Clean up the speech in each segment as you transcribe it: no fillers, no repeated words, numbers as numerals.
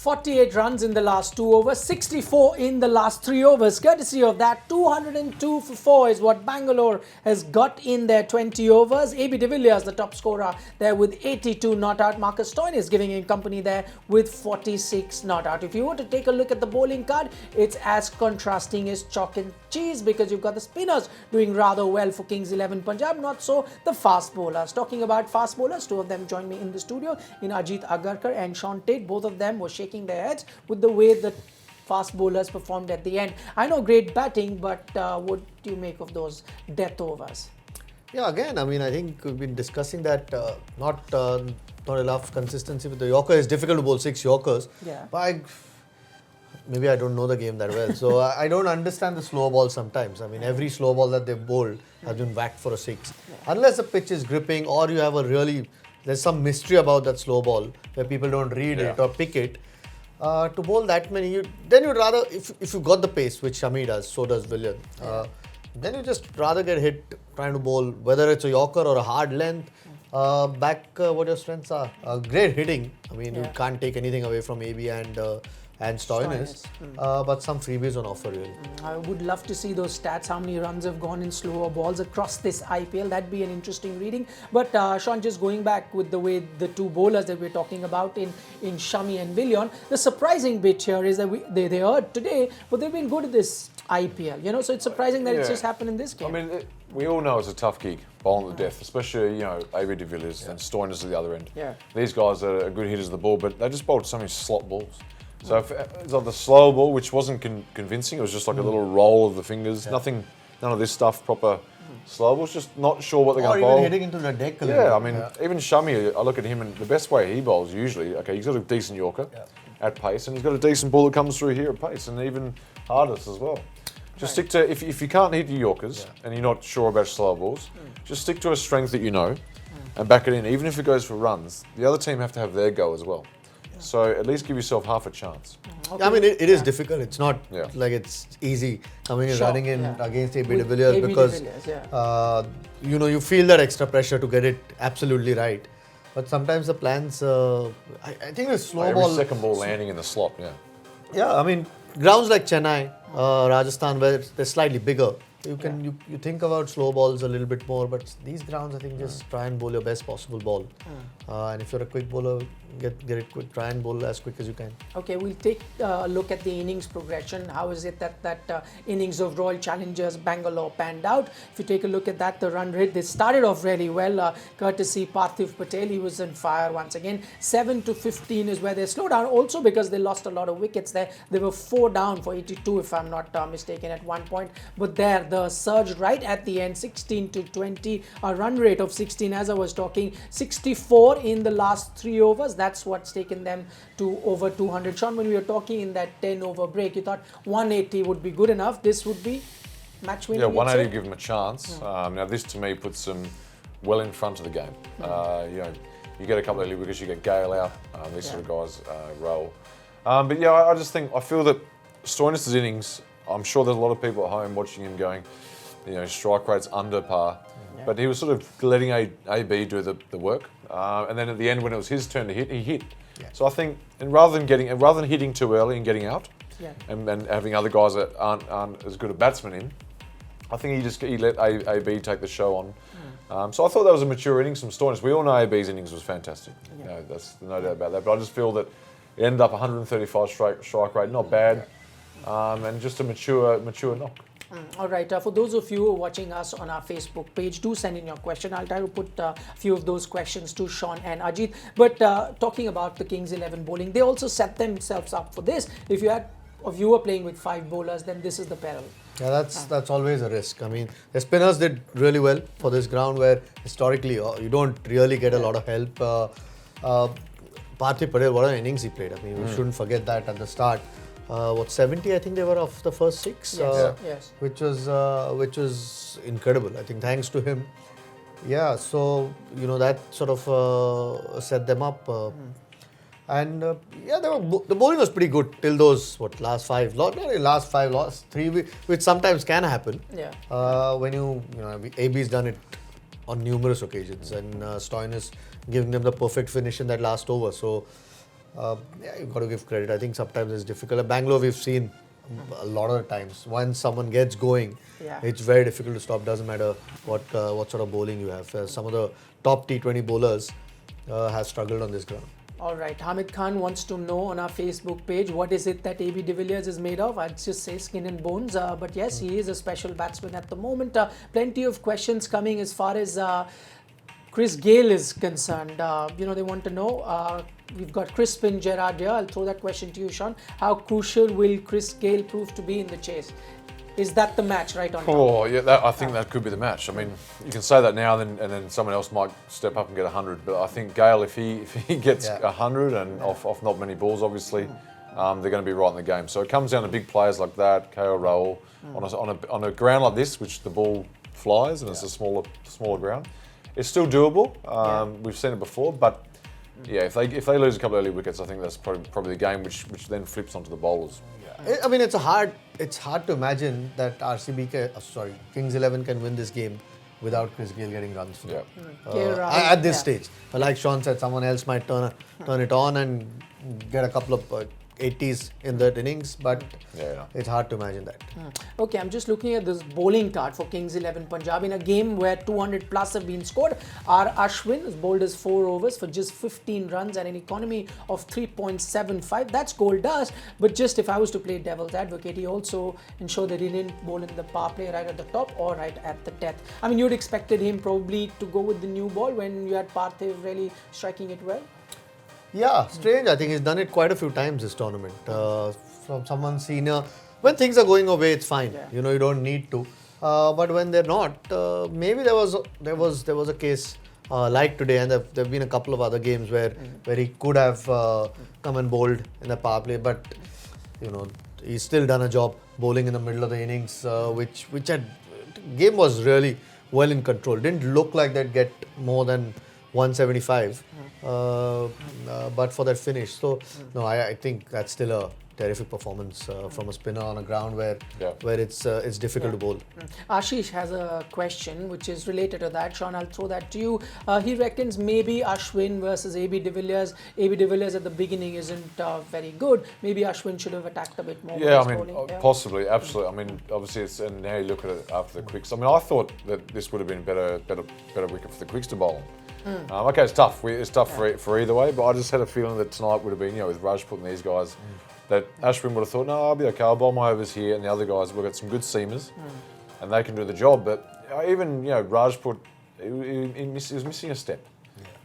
48 runs in the last 2 overs, 64 in the last 3 overs. Courtesy of that, 202 for 4 is what Bangalore has got in their 20 overs. AB de Villiers, the top scorer there with 82 not out. Marcus Stoinis giving him company there with 46 not out. If you were to take a look at the bowling card, it's as contrasting as chalk and cheese, because you've got the spinners doing rather well for Kings 11 Punjab, not so the fast bowlers. Talking about fast bowlers, 2 of them join me in the studio, in Ajit Agarkar and Sean Tate. Both of them were shaking their heads with the way the fast bowlers performed at the end. I know great batting, but what do you make of those death overs? Yeah, again, I mean, I think we've been discussing that not enough consistency with the Yorker. It's difficult to bowl 6 Yorkers. Yeah. But maybe I don't know the game that well. So I don't understand the slow ball sometimes. I mean, every slow ball that they've bowled has been whacked for a 6. Yeah. Unless the pitch is gripping, or you have there's some mystery about that slow ball where people don't read it or pick it. To bowl that many, then you'd rather, if you got the pace, which Shami does, so does William, then you just rather get hit trying to bowl, whether it's a Yorker or a hard length. What your strengths are. Great hitting. I mean, you can't take anything away from AB and Stoinis, but some freebies on offer really. I would love to see those stats, how many runs have gone in slower balls across this IPL. That'd be an interesting reading. But Sean, just going back with the way the 2 bowlers that we're talking about in Shami and Willian, the surprising bit here is that they hurt today, but they've been good at this IPL, so it's surprising that it's just happened in this game. I mean, we all know it's a tough gig, bowling to death, especially, AB de Villiers and Stoinis at the other end. Yeah. These guys are good hitters of the ball, but they just bowled so many slot balls. So it's like the slow ball, which wasn't convincing. It was just like a little roll of the fingers. None of this stuff, proper slow balls. Just not sure what they're going to bowl. Or even hitting into the deck a little bit. I mean, even Shami, I look at him, and the best way he bowls usually, he's got a decent Yorker at pace, and he's got a decent ball that comes through here at pace, and even hardest as well. Just stick to, if you can't hit your Yorkers and you're not sure about slow balls, just stick to a strength that you know and back it in. Even if it goes for runs, the other team have to have their go as well. So at least give yourself half a chance. Okay. I mean, it is difficult. It's not like it's easy coming and running in against AB de Villiers, because you feel that extra pressure to get it absolutely right. But sometimes the plans, I think the slow ball, second ball landing in the slot. Yeah, I mean, grounds like Chennai, Rajasthan, where they're slightly bigger, you think about slow balls a little bit more, but these grounds, I think, just try and bowl your best possible ball. And if you're a quick bowler, get it quick, try and bowl as quick as you can. Okay, we'll take a look at the innings progression. How is it that innings of Royal Challengers Bangalore panned out? If you take a look at that, the run rate, they started off really well, courtesy Parthiv Patel. He was on fire once again. 7 to 15 is where they slowed down, also because they lost a lot of wickets there. They were 4 down for 82, if I'm not mistaken, at one point. But there, the surge right at the end, 16 to 20, a run rate of 16, as I was talking, 64 in the last 3 overs. That's what's taken them to over 200. Sean, when we were talking in that 10-over break, you thought 180 would be good enough. This would be match winning. Yeah, 180 give them a chance. Now this to me puts them well in front of the game. You get a couple of early wickets, you get Gayle out. These sort of guys roll. But yeah, I feel that Stoinis' innings, I'm sure there's a lot of people at home watching him going, strike rate's under par. Yeah. But he was sort of letting AB do the work. And then at the end, when it was his turn to hit, he hit. Yeah. So I think, and rather than hitting too early and getting out, and having other guys that aren't as good a batsman in, I think he let AB take the show on. So I thought that was a mature innings from Stoinis. We all know AB's innings was fantastic. Yeah. That's no doubt about that. But I just feel that it ended up 135 strike rate, not bad, and just a mature knock. All right, for those of you who are watching us on our Facebook page, do send in your question. I'll try to put a few of those questions to Sean and Ajit. But talking about the Kings 11 bowling, they also set themselves up for this. If you were playing with 5 bowlers, then this is the peril. Yeah, that's always a risk. I mean, the spinners did really well for this ground, where historically you don't really get a lot of help. Parthiv Patel, what an innings he played. I mean, we shouldn't forget that at the start. 70, I think they were off the first 6, which was incredible. I think thanks to him. Yeah, so that sort of set them up. And the bowling was pretty good till those last 5 lost 3, which sometimes can happen. Yeah. When AB's done it on numerous occasions, and Stoinis giving them the perfect finish in that last over. So Yeah, you've got to give credit. I think sometimes it's difficult. At Bangalore, we've seen a lot of the times once someone gets going, it's very difficult to stop. Doesn't matter what sort of bowling you have. Some of the top T20 bowlers have struggled on this ground. All right, Hamid Khan wants to know on our Facebook page, what is it that AB de Villiers is made of? I'd just say skin and bones. But yes, he is a special batsman at the moment. Plenty of questions coming as far as Chris Gayle is concerned. They want to know, we've got Crispin Gerard here. I'll throw that question to you, Sean. How crucial will Chris Gayle prove to be in the chase? Is that the match right on top? Oh, yeah, I think that could be the match. I mean, you can say that now, and then someone else might step up and get 100. But I think Gayle, if he gets 100 and off not many balls, obviously, they're going to be right in the game. So it comes down to big players like that, KL Rahul, on a ground like this, which the ball flies and it's a smaller ground. It's still doable. We've seen it before, but yeah, if they lose a couple of early wickets, I think that's probably the game which then flips onto the bowlers. I mean, it's hard to imagine that Kings 11 can win this game without Chris Gayle getting runs for them. At this stage. But like Sean said, someone else might turn it on and get a couple of 80s in that innings, but it's hard to imagine that. Okay, I'm just looking at this bowling card for Kings 11 Punjab in a game where 200 plus have been scored. R. Ashwin has bowled his 4 overs for just 15 runs and an economy of 3.75. That's gold dust, but just if I was to play devil's advocate, he also ensured that he didn't bowl in the power play right at the top or right at the death. I mean, you'd expected him probably to go with the new ball when you had Parthiv really striking it well. Yeah, strange. I think he's done it quite a few times this tournament. From someone senior, when things are going away, it's fine. You don't need to. But when they're not, maybe there was a case like today, and there've been a couple of other games where he could have come and bowled in the power play, but he's still done a job bowling in the middle of the innings, which game was really well in control. Didn't look like they'd get more than 175, but for that finish. So, no, I think that's still a terrific performance from a spinner on a ground where it's difficult to bowl. Ashish has a question which is related to that. Sean, I'll throw that to you. He reckons maybe Ashwin versus AB de Villiers. AB de Villiers at the beginning isn't very good. Maybe Ashwin should have attacked a bit more. Yeah, I mean, possibly, absolutely. I mean, obviously, and now you look at it after the Quicks. I mean, I thought that this would have been better wicket for the Quicks to bowl. Okay, it's tough. It's tough for either way, but I just had a feeling that tonight would have been, with Rajput and these guys, that Ashwin would have thought, no, I'll be okay, I'll bowl my overs here, and the other guys, we've got some good seamers, and they can do the job. But even, Rajput, he was missing a step.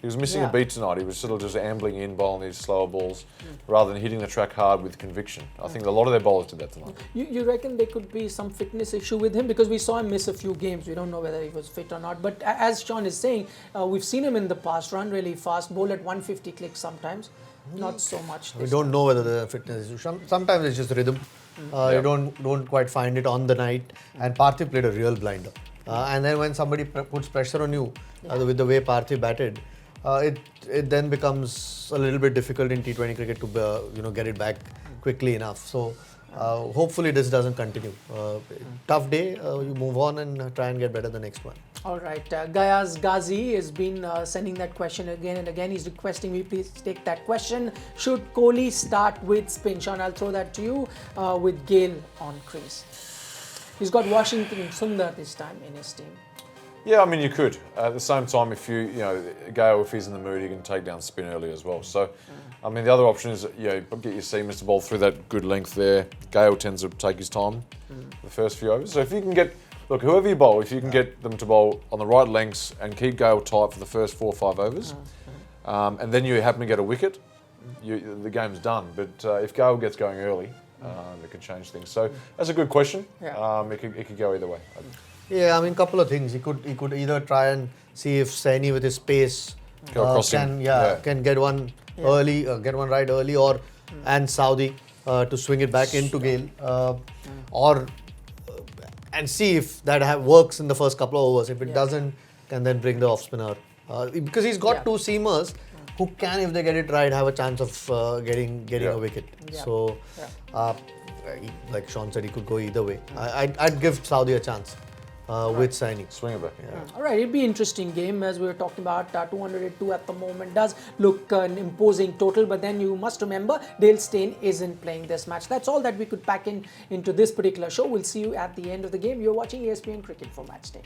He was missing a beat tonight. He was sort of just ambling in, bowling these slower balls, rather than hitting the track hard with conviction. I think a lot of their bowlers did that tonight. You reckon there could be some fitness issue with him? Because we saw him miss a few games. We don't know whether he was fit or not. But as Sean is saying, we've seen him in the past run really fast, bowl at 150 clicks sometimes. Not so much. We don't know whether there's a fitness issue. Sometimes it's just rhythm. You don't quite find it on the night. And Parthiv played a real blinder. And then when somebody puts pressure on you with the way Parthiv batted, it then becomes a little bit difficult in T20 cricket to get it back quickly enough. So hopefully this doesn't continue. Tough day, you move on and try and get better the next one. All right, Gayaz Ghazi has been sending that question again and again. He's requesting me please take that question. Should Kohli start with spin? Sean, I'll throw that to you with Gayle on crease. He's got Washington Sundar this time in his team. Yeah, I mean, you could. At the same time, if Gayle, if he's in the mood, he can take down spin early as well. So, I mean, the other option is, get your seamers to bowl through that good length there. Gayle tends to take his time the first few overs. So if you can whoever you bowl, if you can get them to bowl on the right lengths and keep Gayle tight for the first 4 or 5 overs, and then you happen to get a wicket, the game's done. But if Gayle gets going early, it could change things. So that's a good question. It could go either way. Yeah, I mean, couple of things. He could either try and see if Saini with his pace can get one early, get one right early, or and Saudi to swing it back into Gayle, or and see if that works in the first couple of overs. If it doesn't, can then bring the off spinner because he's got 2 seamers who can, if they get it right, have a chance of getting a wicket. So, like Sean said, he could go either way. I'd give Saudi a chance. with signing. Swing a bit. All right, it'll be an interesting game as we were talking about. 202 at the moment does look an imposing total, but then you must remember Dale Steyn isn't playing this match. That's all that we could pack into this particular show. We'll see you at the end of the game. You're watching ESPN Cricinfo Matchday.